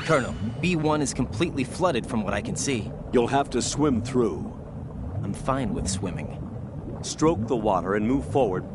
Colonel, B1 is completely flooded from what I can see. You'll have to swim through. I'm fine with swimming. Stroke the water and move forward.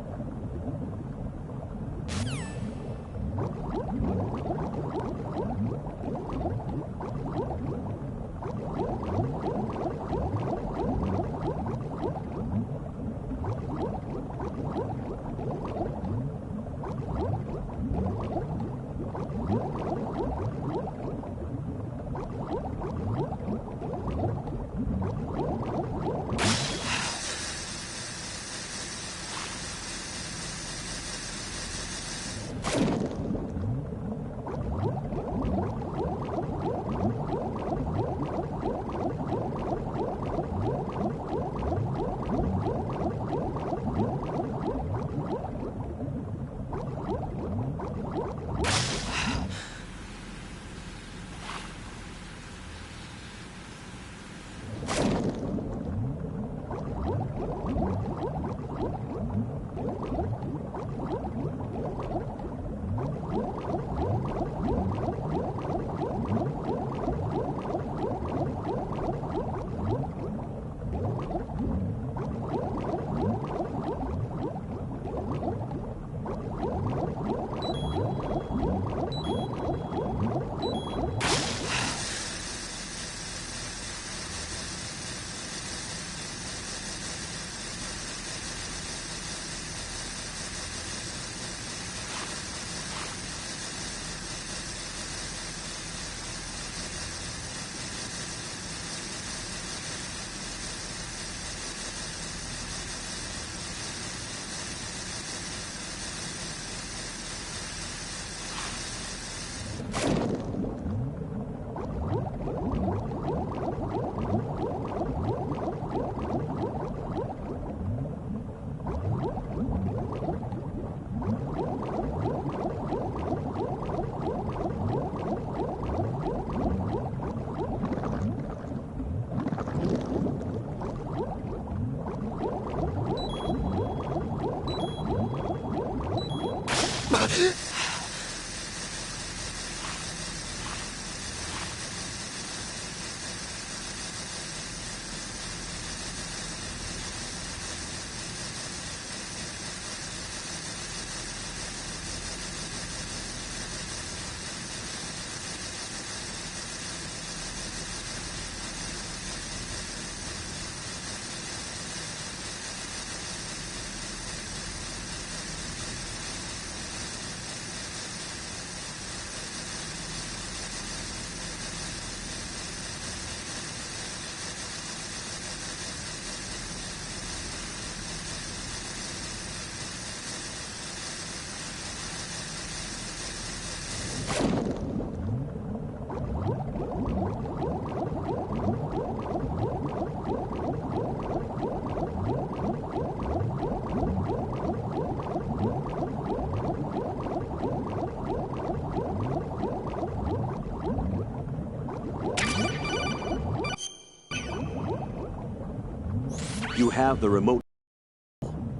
You have the remote.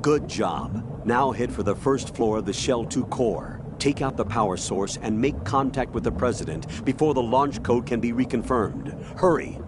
Good job. Now head for the first floor of the Shell 2 core. Take out the power source and make contact with the President before the launch code can be reconfirmed. Hurry.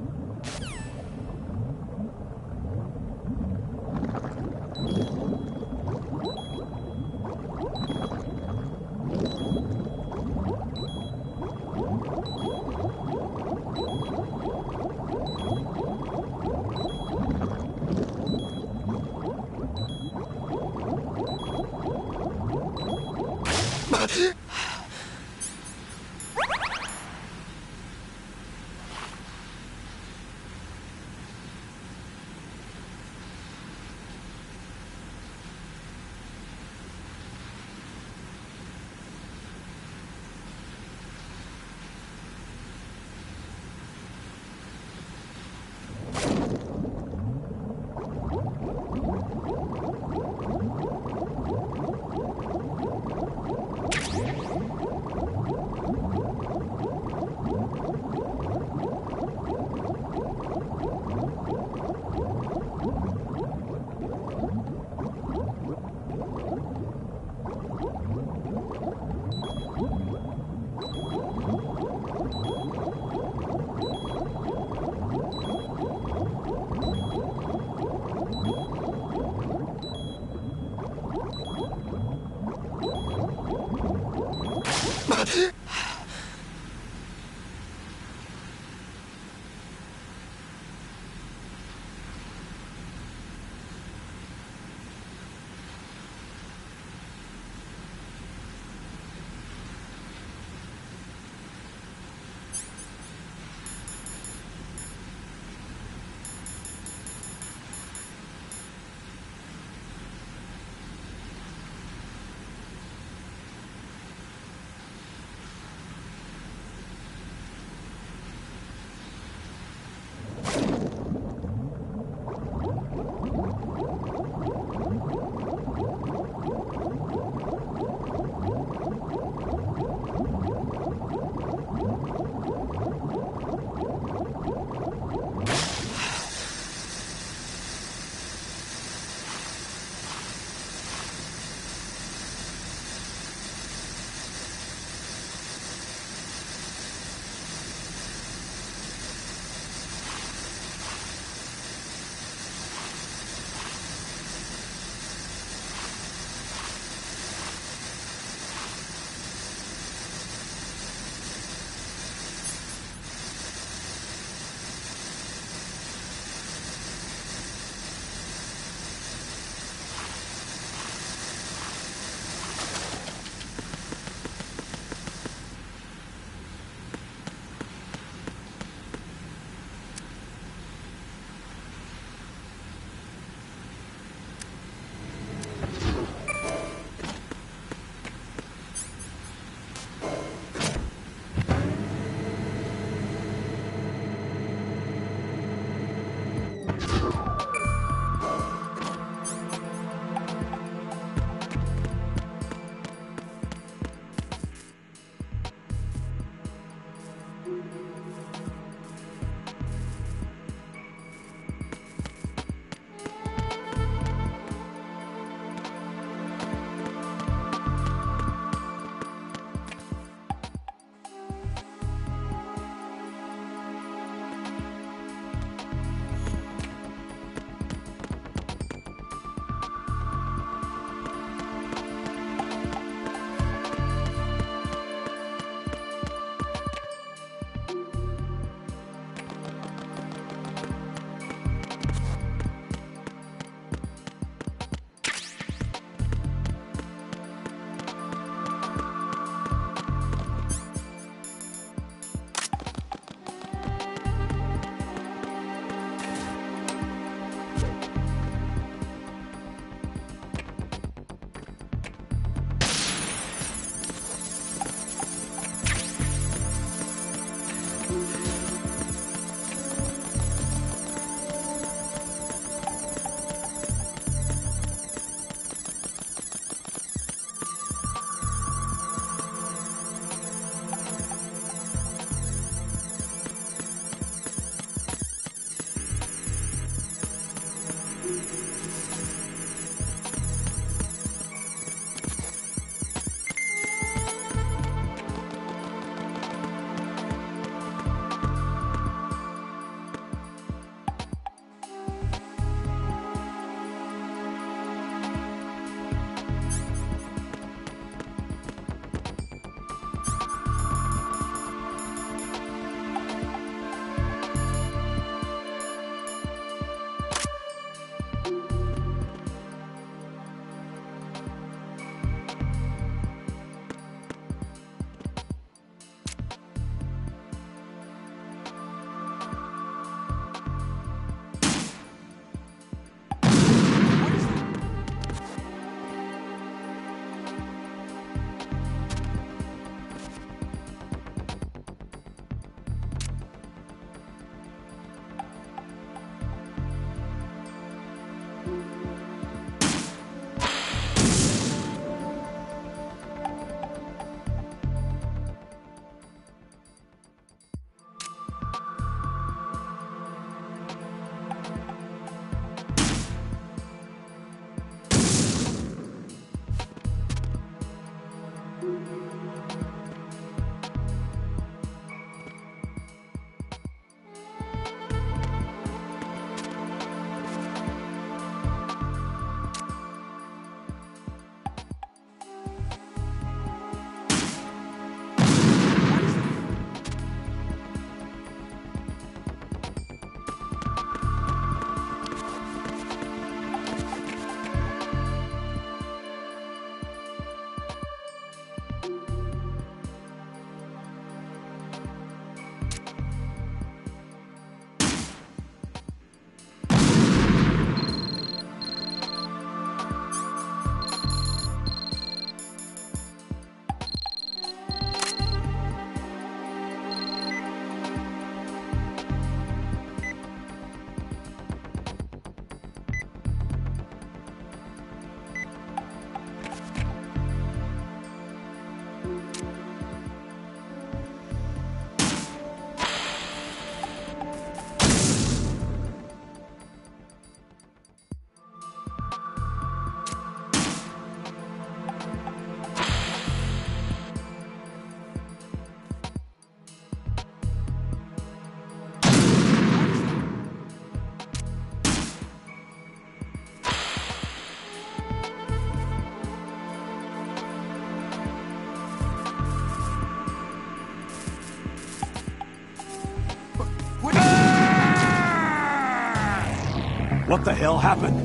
What the hell happened?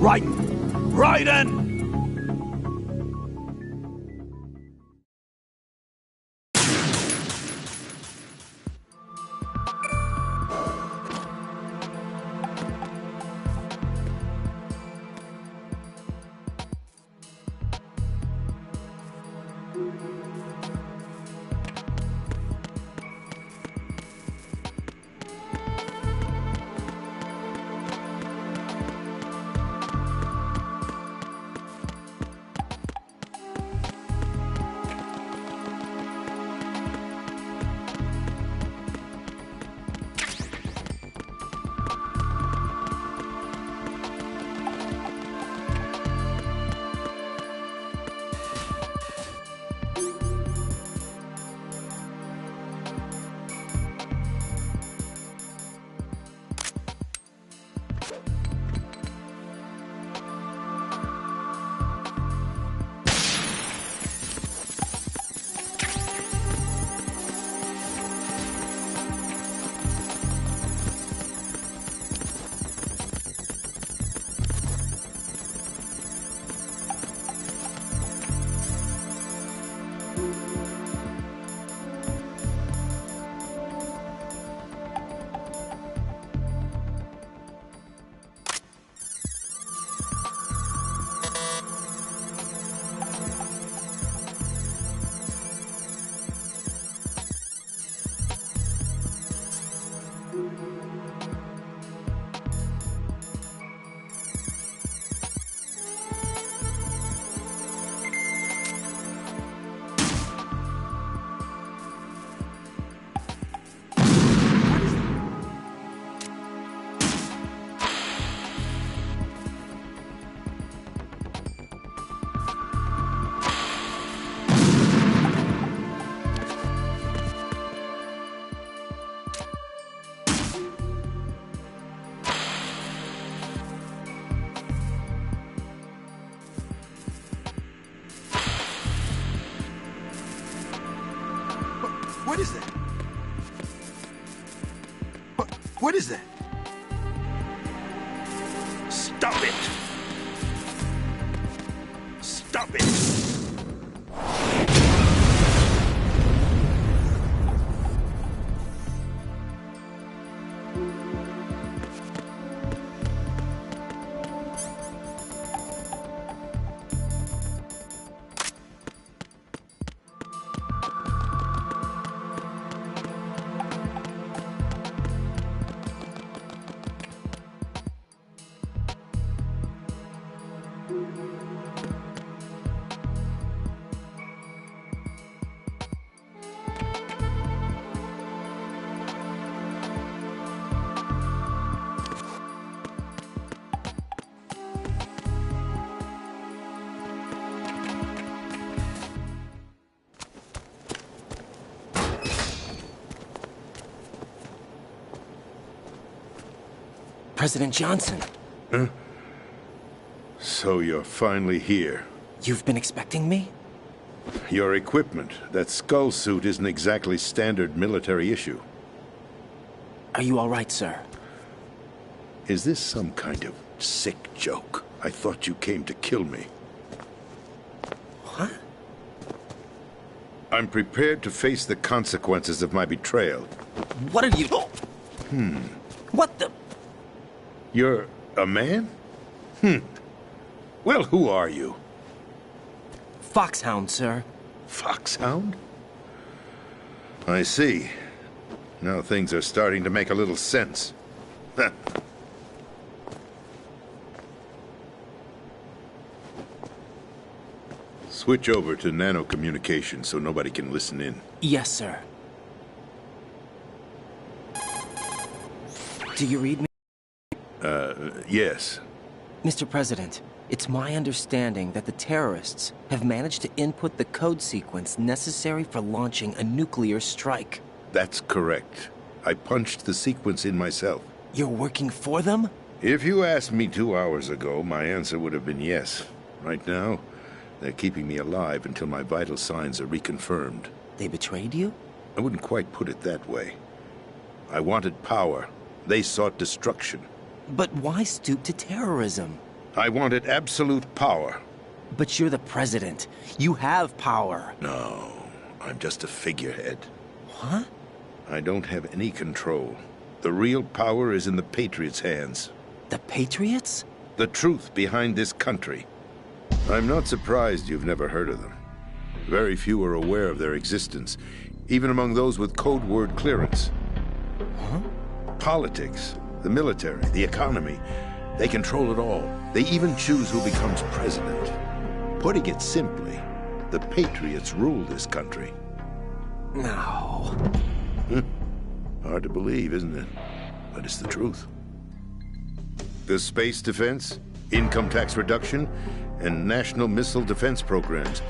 Raiden! Raiden! What is that? What is that? Stop it! Stop it! President Johnson, So you're finally here. you've been expecting me? Your equipment, that skull suit isn't exactly standard military issue. Are you all right, sir? Is this some kind of sick joke? I thought you came to kill me. What? I'm prepared to face the consequences of my betrayal. What are you... What the... You're a man? Well, who are you? Foxhound, sir. Foxhound? I see. Now things are starting to make a little sense. Switch over to nano-communication so nobody can listen in. Yes, sir. Do you read me? Yes. Mr. President, it's my understanding that the terrorists have managed to input the code sequence necessary for launching a nuclear strike. That's correct. I punched the sequence in myself. You're working for them? If you asked me 2 hours ago, my answer would have been yes. Right now, they're keeping me alive until my vital signs are reconfirmed. They betrayed you? I wouldn't quite put it that way. I wanted power. They sought destruction. But why stoop to terrorism? I wanted absolute power. But you're the president. You have power. No, I'm just a figurehead. What? I don't have any control. The real power is in the Patriots' hands. The Patriots? The truth behind this country. I'm not surprised you've never heard of them. Very few are aware of their existence, even among those with code word clearance. Huh? Politics, the military, the economy, they control it all. They even choose who becomes president. Putting it simply, the Patriots rule this country. No. Hard to believe, isn't it? But it's the truth. The space defense, income tax reduction, and national missile defense programs.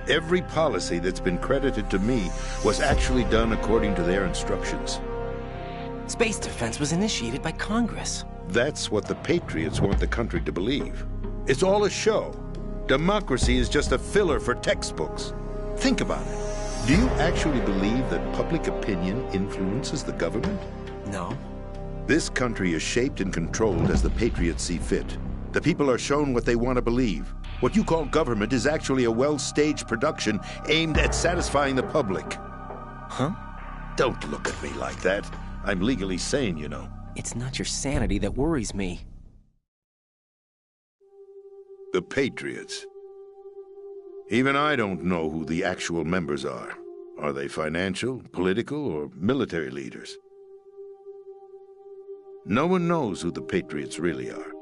Every policy that's been credited to me was actually done according to their instructions. Space defense was initiated by Congress. That's what the Patriots want the country to believe. It's all a show. Democracy is just a filler for textbooks. Think about it. Do you actually believe that public opinion influences the government? No. This country is shaped and controlled as the Patriots see fit. The people are shown what they want to believe. What you call government is actually a well-staged production aimed at satisfying the public. Huh? Don't look at me like that. I'm legally sane, you know. It's not your sanity that worries me. The Patriots. Even I don't know who the actual members are. Are they financial, political, or military leaders? No one knows who the Patriots really are.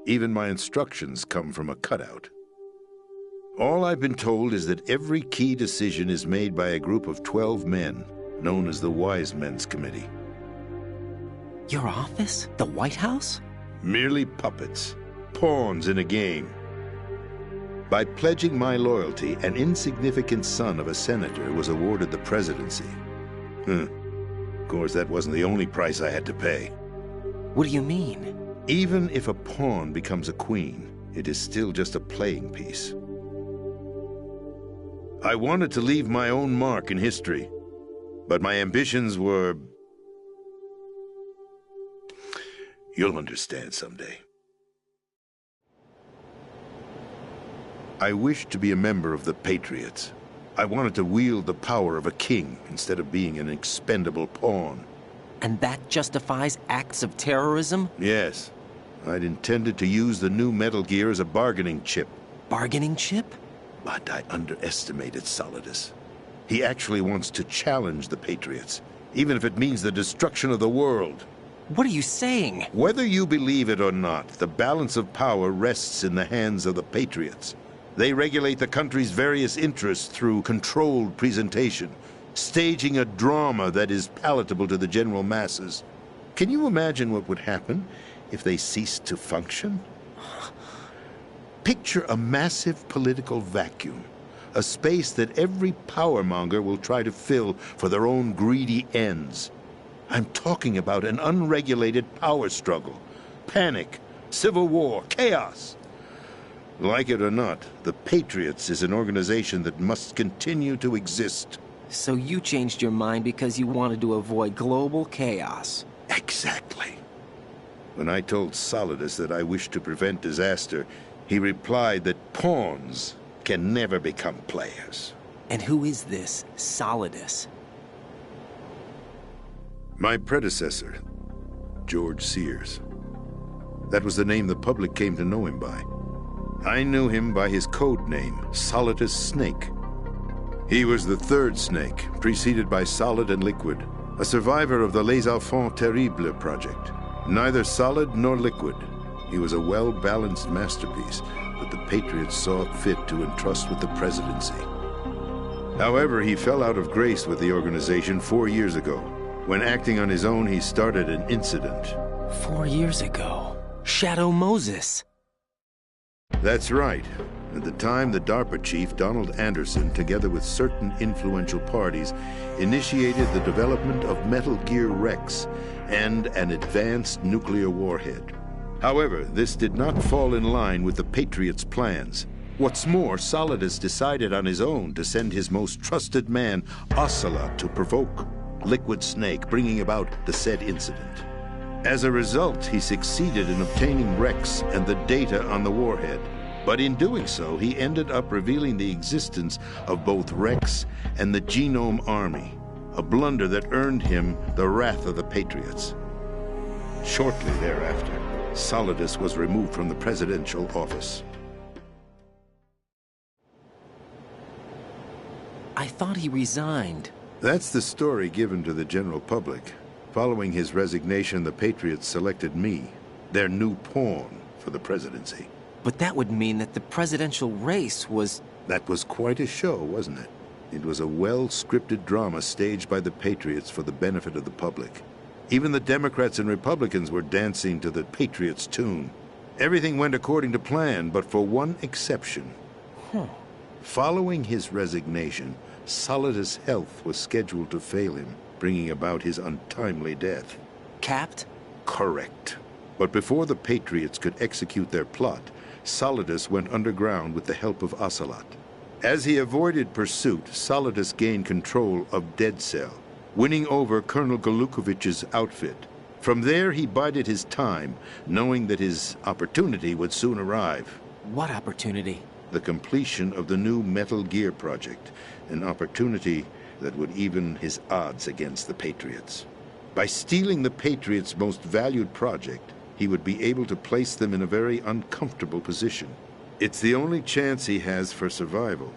Even my instructions come from a cutout. All I've been told is that every key decision is made by a group of 12 men, known as the Wise Men's Committee. Your office? The White House? Merely puppets, pawns in a game. By pledging my loyalty, an insignificant son of a senator was awarded the presidency. Of course, that wasn't the only price I had to pay. What do you mean? Even if a pawn becomes a queen, it is still just a playing piece. I wanted to leave my own mark in history, but my ambitions were... You'll understand someday. I wished to be a member of the Patriots. I wanted to wield the power of a king instead of being an expendable pawn. And that justifies acts of terrorism? Yes. I'd intended to use the new Metal Gear as a bargaining chip. Bargaining chip? But I underestimated Solidus. He actually wants to challenge the Patriots, even if it means the destruction of the world. What are you saying? Whether you believe it or not, the balance of power rests in the hands of the Patriots. They regulate the country's various interests through controlled presentation, staging a drama that is palatable to the general masses. Can you imagine what would happen if they ceased to function? Picture a massive political vacuum, a space that every powermonger will try to fill for their own greedy ends. I'm talking about an unregulated power struggle, panic, civil war, chaos. Like it or not, the Patriots is an organization that must continue to exist. So you changed your mind because you wanted to avoid global chaos. Exactly. When I told Solidus that I wished to prevent disaster, he replied that pawns can never become players. And who is this Solidus? My predecessor, George Sears. That was the name the public came to know him by. I knew him by his code name, Solidus Snake. He was the third Snake, preceded by Solid and Liquid, a survivor of the Les Enfants Terribles project. Neither solid nor liquid, he was a well-balanced masterpiece that the Patriots saw fit to entrust with the presidency. However, he fell out of grace with the organization 4 years ago. When acting on his own, he started an incident. 4 years ago. Shadow Moses. That's right. At the time, the DARPA chief, Donald Anderson, together with certain influential parties, initiated the development of Metal Gear Rex and an advanced nuclear warhead. However, this did not fall in line with the Patriots' plans. What's more, Solidus decided on his own to send his most trusted man, Ocelot, to provoke Liquid Snake, bringing about the said incident. As a result, he succeeded in obtaining Rex and the data on the warhead. But in doing so, he ended up revealing the existence of both Rex and the Genome Army, a blunder that earned him the wrath of the Patriots. Shortly thereafter, Solidus was removed from the presidential office. I thought he resigned. That's the story given to the general public. Following his resignation, the Patriots selected me, their new pawn for the presidency. But that would mean that the presidential race was... That was quite a show, wasn't it? It was a well-scripted drama staged by the Patriots for the benefit of the public. Even the Democrats and Republicans were dancing to the Patriots' tune. Everything went according to plan, but for one exception. Following his resignation, Solidus' health was scheduled to fail him, bringing about his untimely death. Capped? Correct. But before the Patriots could execute their plot, Solidus went underground with the help of Ocelot. As he avoided pursuit, Solidus gained control of Dead Cell, winning over Colonel Golukovich's outfit. From there, he bided his time, knowing that his opportunity would soon arrive. What opportunity? The completion of the new Metal Gear project, an opportunity that would even his odds against the Patriots. By stealing the Patriots' most valued project, he would be able to place them in a very uncomfortable position. It's the only chance he has for survival.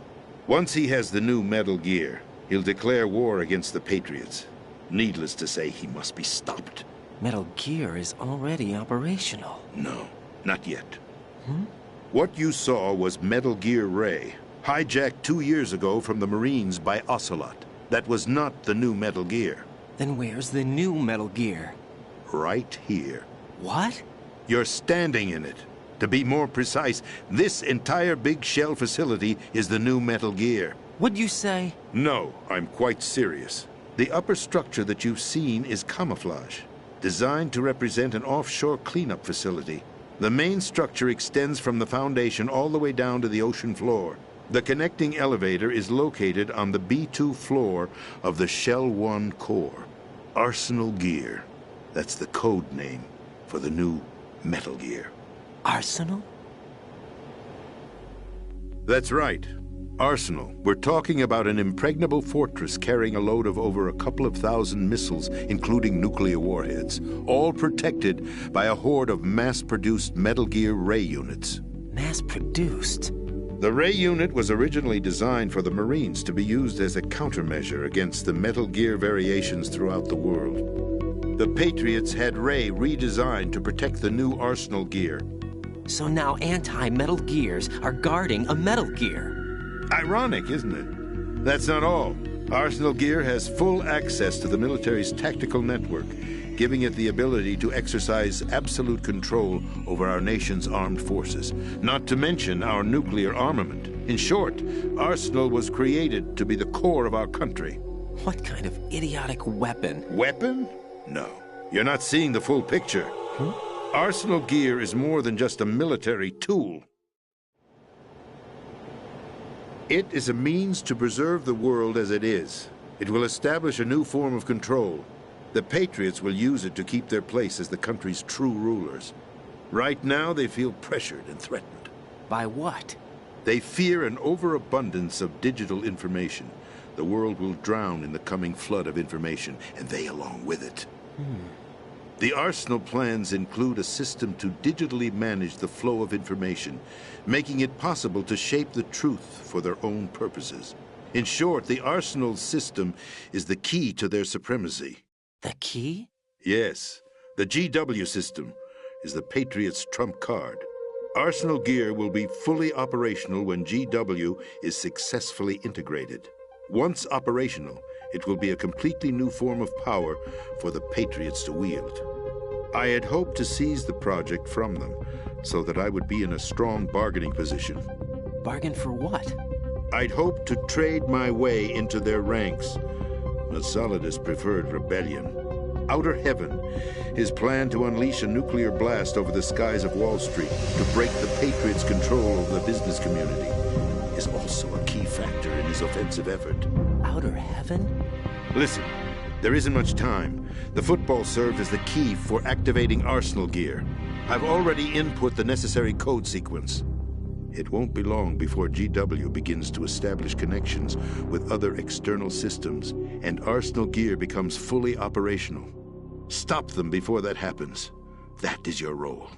Once he has the new Metal Gear, he'll declare war against the Patriots. Needless to say, he must be stopped. Metal Gear is already operational. No, not yet. What you saw was Metal Gear Ray, hijacked 2 years ago from the Marines by Ocelot. That was not the new Metal Gear. Then where's the new Metal Gear? Right here. What? You're standing in it. To be more precise, this entire big shell facility is the new Metal Gear. What'd you say? No, I'm quite serious. The upper structure that you've seen is camouflage, designed to represent an offshore cleanup facility. The main structure extends from the foundation all the way down to the ocean floor. The connecting elevator is located on the B2 floor of the Shell 1 core. Arsenal Gear. That's the code name for the new Metal Gear. Arsenal? That's right. Arsenal. We're talking about an impregnable fortress carrying a load of over a couple of thousand missiles, including nuclear warheads, all protected by a horde of mass-produced Metal Gear Ray units. Mass-produced? The Ray unit was originally designed for the Marines to be used as a countermeasure against the Metal Gear variations throughout the world. The Patriots had Ray redesigned to protect the new Arsenal Gear. So now anti-Metal Gears are guarding a Metal Gear. Ironic, isn't it? That's not all. Arsenal Gear has full access to the military's tactical network, giving it the ability to exercise absolute control over our nation's armed forces, not to mention our nuclear armament. In short, Arsenal was created to be the core of our country. What kind of idiotic weapon? Weapon? No. You're not seeing the full picture. Arsenal Gear is more than just a military tool. It is a means to preserve the world as it is. It will establish a new form of control. The Patriots will use it to keep their place as the country's true rulers. Right now, they feel pressured and threatened. By what? They fear an overabundance of digital information. The world will drown in the coming flood of information, and they along with it. The Arsenal plans include a system to digitally manage the flow of information, making it possible to shape the truth for their own purposes. In short, the Arsenal system is the key to their supremacy. The key? Yes, the GW system is the Patriots' trump card. Arsenal Gear will be fully operational when GW is successfully integrated. Once operational, it will be a completely new form of power for the Patriots to wield. I had hoped to seize the project from them, so that I would be in a strong bargaining position. Bargain for what? I'd hoped to trade my way into their ranks, but Solidus preferred rebellion. Outer Heaven, his plan to unleash a nuclear blast over the skies of Wall Street to break the Patriots' control over the business community, is also a key factor in his offensive effort. Outer Heaven? Listen, There isn't much time. The football served as the key for activating Arsenal gear. I've already input the necessary code sequence. It won't be long before GW begins to establish connections with other external systems, and Arsenal gear becomes fully operational. Stop them before that happens. That is your role.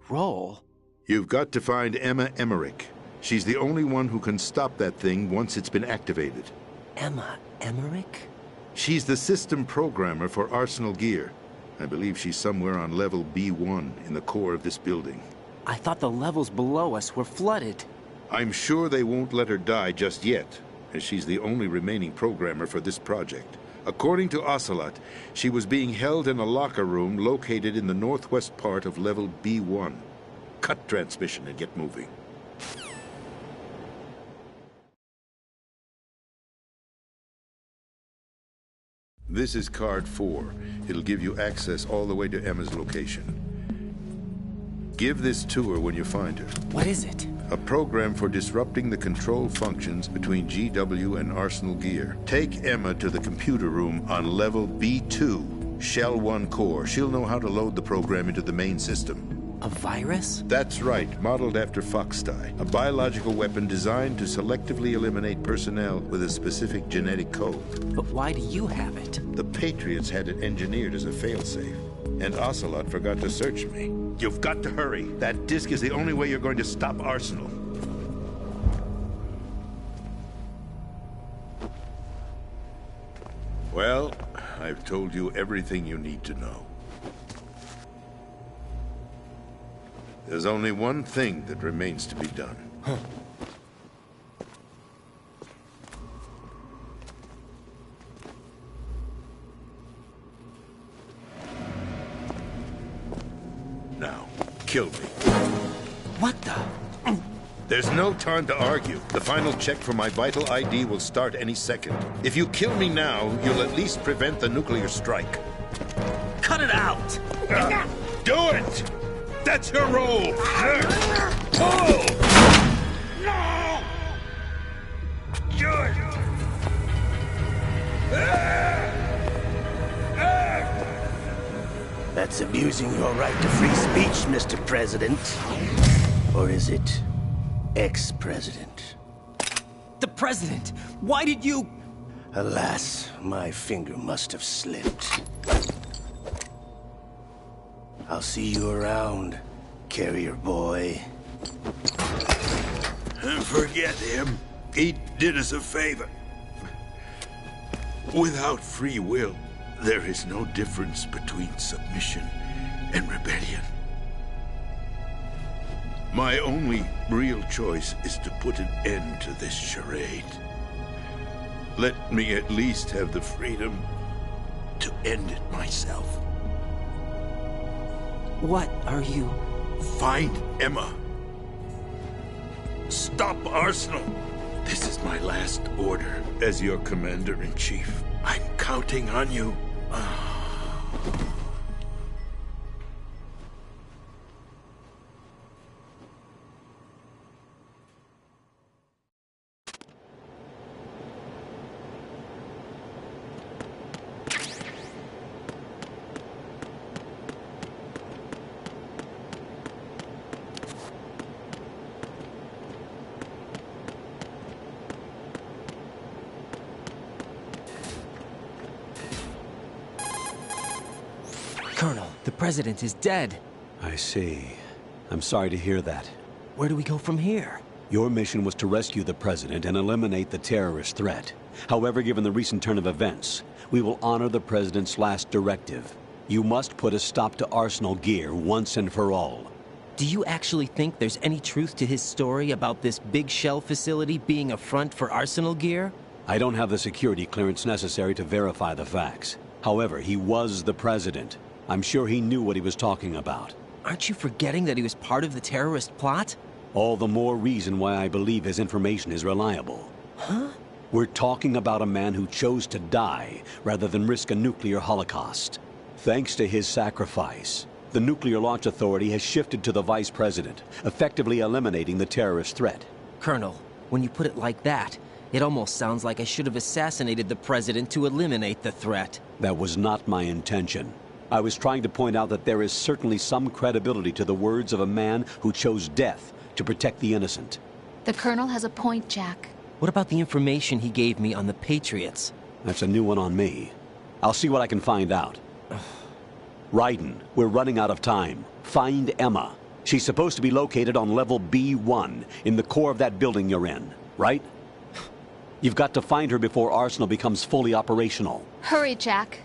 Role? You've got to find Emma Emmerich. She's the only one who can stop that thing once it's been activated. Emma Emmerich? She's the system programmer for Arsenal gear. I believe she's somewhere on level B1 in the core of this building. I thought the levels below us were flooded. I'm sure they won't let her die just yet, as she's the only remaining programmer for this project. According to Ocelot, she was being held in a locker room located in the northwest part of level B1. Cut transmission and get moving. This is card 4. It'll give you access all the way to Emma's location. Give this to her when you find her. What is it? A program for disrupting the control functions between GW and Arsenal gear. Take Emma to the computer room on level B2, Shell 1 core. She'll know how to load the program into the main system. A virus? That's right, modeled after Foxdie, a biological weapon designed to selectively eliminate personnel with a specific genetic code. But why do you have it? The Patriots had it engineered as a failsafe, and Ocelot forgot to search me. You've got to hurry. That disk is the only way you're going to stop Arsenal. Well, I've told you everything you need to know. There's only one thing that remains to be done. Now, kill me. What the? There's no time to argue. The final check for my vital ID will start any second. If you kill me now, you'll at least prevent the nuclear strike. Cut it out! Do it! That's your role! Pull! No! Good! That's abusing your right to free speech, Mr. President. Or is it ex-president? The president! Why did you... Alas, my finger must have slipped. I'll see you around, carrier boy. Forget him. He did us a favor. Without free will, there is no difference between submission and rebellion. My only real choice is to put an end to this charade. Let me at least have the freedom to end it myself. What are you... Find Emma. Stop Arsenal. This is my last order as your commander-in-chief. I'm counting on you. Colonel, the president is dead. I see. I'm sorry to hear that. Where do we go from here? Your mission was to rescue the president and eliminate the terrorist threat. However, given the recent turn of events, we will honor the president's last directive. You must put a stop to Arsenal gear once and for all. Do you actually think there's any truth to his story about this big shell facility being a front for Arsenal gear? I don't have the security clearance necessary to verify the facts. However, he was the president. I'm sure he knew what he was talking about. Aren't you forgetting that he was part of the terrorist plot? All the more reason why I believe his information is reliable. Huh? We're talking about a man who chose to die rather than risk a nuclear holocaust. Thanks to his sacrifice, the Nuclear Launch Authority has shifted to the vice president, effectively eliminating the terrorist threat. Colonel, when you put it like that, It almost sounds like I should have assassinated the president to eliminate the threat. That was not my intention. I was trying to point out that there is certainly some credibility to the words of a man who chose death to protect the innocent. The Colonel has a point, Jack. What about the information he gave me on the Patriots? That's a new one on me. I'll see what I can find out. Raiden, we're running out of time. Find Emma. She's supposed to be located on level B1, in the core of that building you're in, right? You've got to find her before Arsenal becomes fully operational. Hurry, Jack.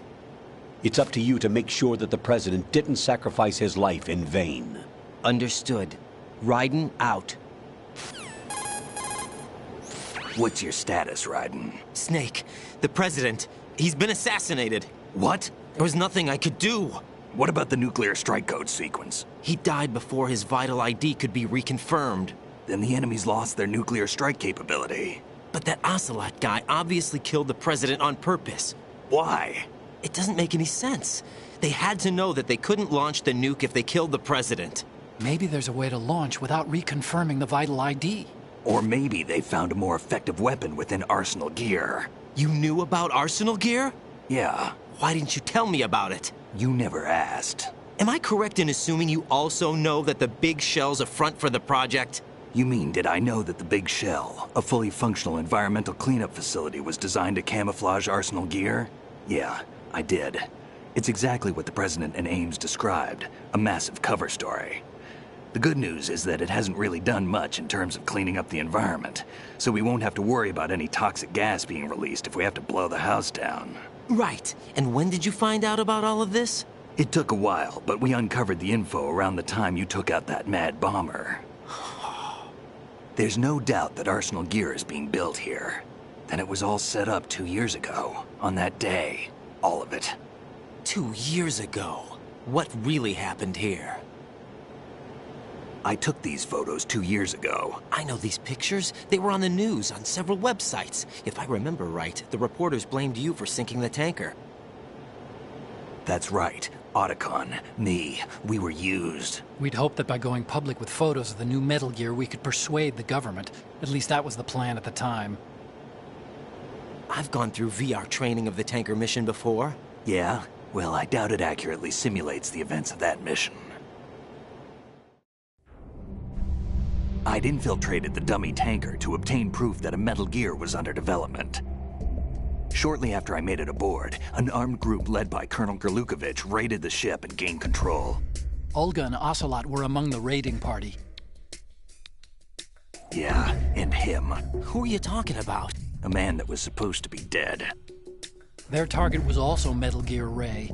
It's up to you to make sure that the president didn't sacrifice his life in vain. Understood. Raiden out. What's your status, Raiden? Snake, the president, he's been assassinated. What? There was nothing I could do. What about the nuclear strike code sequence? He died before his vital ID could be reconfirmed. Then the enemy's lost their nuclear strike capability. But that Ocelot guy obviously killed the president on purpose. Why? It doesn't make any sense. They had to know that they couldn't launch the nuke if they killed the president. Maybe there's a way to launch without reconfirming the vital ID. Or maybe they found a more effective weapon within Arsenal Gear. You knew about Arsenal Gear? Yeah. Why didn't you tell me about it? You never asked. Am I correct in assuming you also know that the Big Shell's a front for the project? You mean, did I know that the Big Shell, a fully functional environmental cleanup facility, was designed to camouflage Arsenal Gear? Yeah, I did. It's exactly what the President and Ames described, a massive cover story. The good news is that it hasn't really done much in terms of cleaning up the environment, so we won't have to worry about any toxic gas being released if we have to blow the house down. Right. And when did you find out about all of this? It took a while, but we uncovered the info around the time you took out that mad bomber. There's no doubt that Arsenal Gear is being built here. Then it was all set up 2 years ago, on that day. All of it. 2 years ago? What really happened here? I took these photos 2 years ago. I know these pictures. They were on the news, on several websites. If I remember right, the reporters blamed you for sinking the tanker. That's right. Otacon, me, we were used. We'd hoped that by going public with photos of the new Metal Gear, we could persuade the government. At least that was the plan at the time. I've gone through VR training of the tanker mission before. Yeah? Well, I doubt it accurately simulates the events of that mission. I'd infiltrated the dummy tanker to obtain proof that a Metal Gear was under development. Shortly after I made it aboard, an armed group led by Colonel Gurlukovich raided the ship and gained control. Olga and Ocelot were among the raiding party. Yeah, and him. Who are you talking about? A man that was supposed to be dead. Their target was also Metal Gear Ray.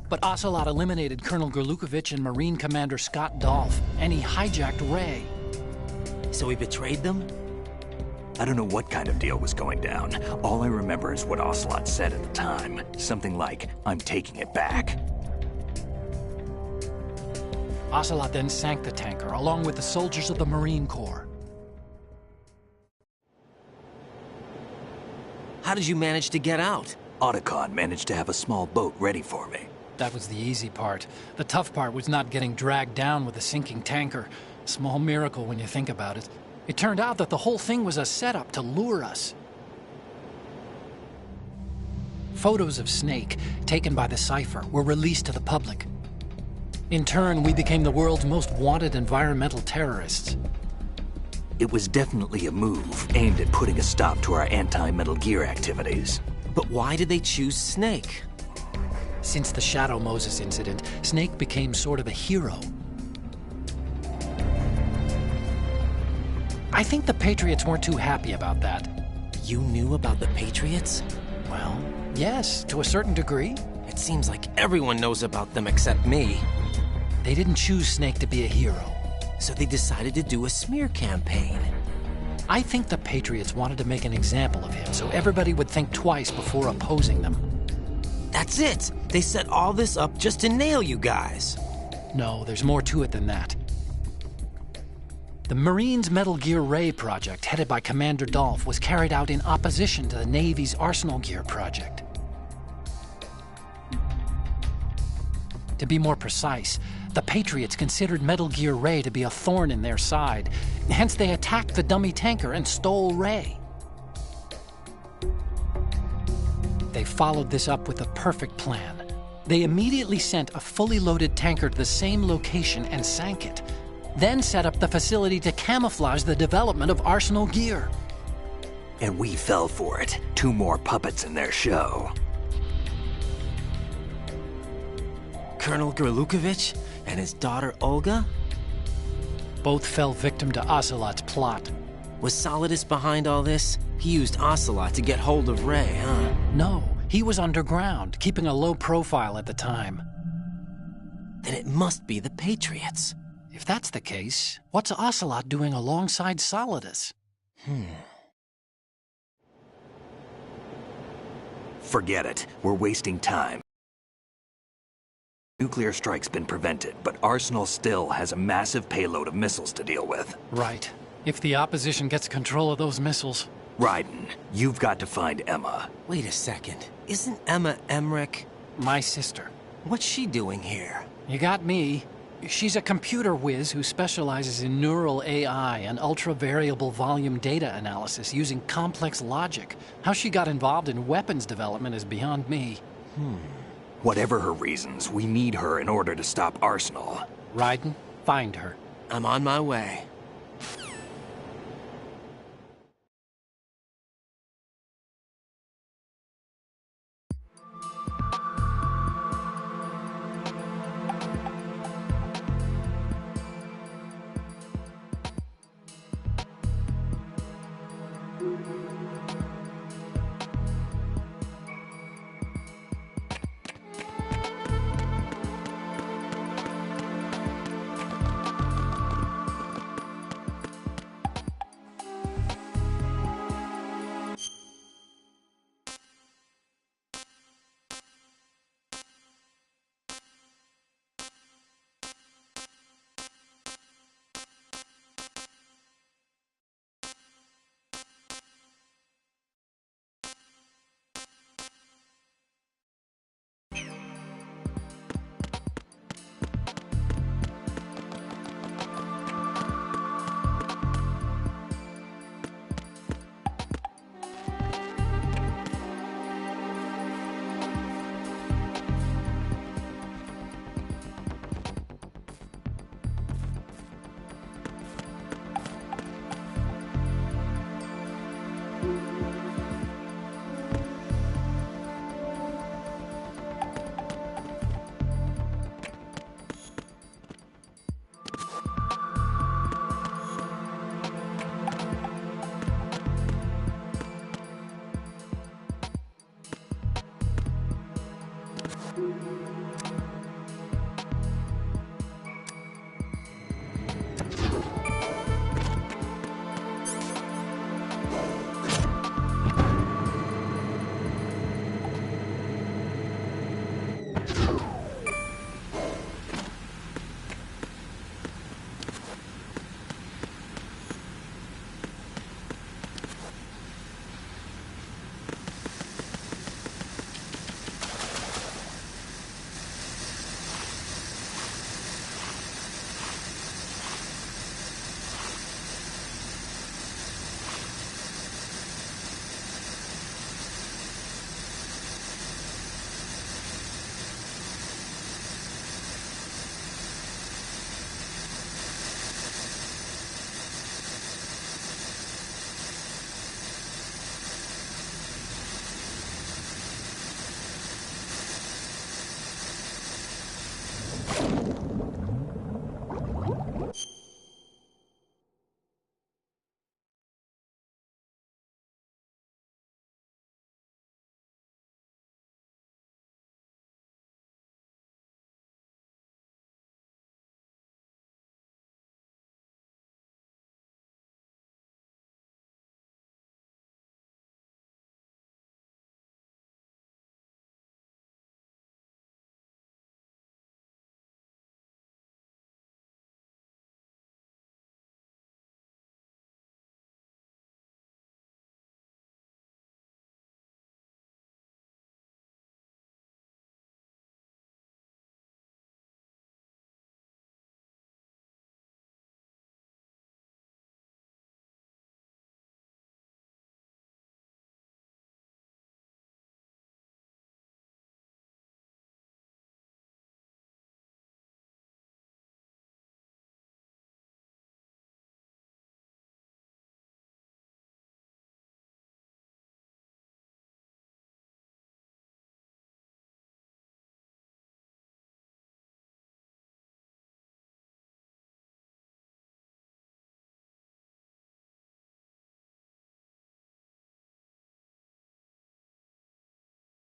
But Ocelot eliminated Colonel Gurlukovich and Marine Commander Scott Dolph, and he hijacked Ray. So he betrayed them? I don't know what kind of deal was going down. All I remember is what Ocelot said at the time. Something like, "I'm taking it back." Ocelot then sank the tanker, along with the soldiers of the Marine Corps. How did you manage to get out? Otacon managed to have a small boat ready for me. That was the easy part. The tough part was not getting dragged down with a sinking tanker. Small miracle when you think about it. It turned out that the whole thing was a setup to lure us. Photos of Snake, taken by the Cypher, were released to the public. In turn, we became the world's most wanted environmental terrorists. It was definitely a move aimed at putting a stop to our anti-Metal Gear activities. But why did they choose Snake? Since the Shadow Moses incident, Snake became sort of a hero. I think the Patriots weren't too happy about that. You knew about the Patriots? Well, yes, to a certain degree. It seems like everyone knows about them except me. They didn't choose Snake to be a hero. So they decided to do a smear campaign. I think the Patriots wanted to make an example of him so everybody would think twice before opposing them. That's it! They set all this up just to nail you guys. No, there's more to it than that. The Marines' Metal Gear Ray project, headed by Commander Dolph, was carried out in opposition to the Navy's Arsenal Gear project. To be more precise, the Patriots considered Metal Gear Ray to be a thorn in their side. Hence, they attacked the dummy tanker and stole Ray. they followed this up with a perfect plan. They immediately sent a fully loaded tanker to the same location and sank it, then set up the facility to camouflage the development of Arsenal gear. And we fell for it. 2 more puppets in their show. Colonel Gerlukovich and his daughter Olga? Both fell victim to Ocelot's plot. Was Solidus behind all this? He used Ocelot to get hold of Ray, huh? No, he was underground, keeping a low profile at the time. Then it must be the Patriots. If that's the case, what's Ocelot doing alongside Solidus? Forget it. We're wasting time. Nuclear strike's been prevented, but Arsenal still has a massive payload of missiles to deal with. Right. If the opposition gets control of those missiles... Raiden, you've got to find Emma. Wait a second. Isn't Emma Emmerich? My sister. What's she doing here? You got me. She's a computer whiz who specializes in neural AI and ultra-variable volume data analysis using complex logic. How she got involved in weapons development is beyond me. Whatever her reasons, we need her in order to stop Arsenal. Raiden, find her. I'm on my way.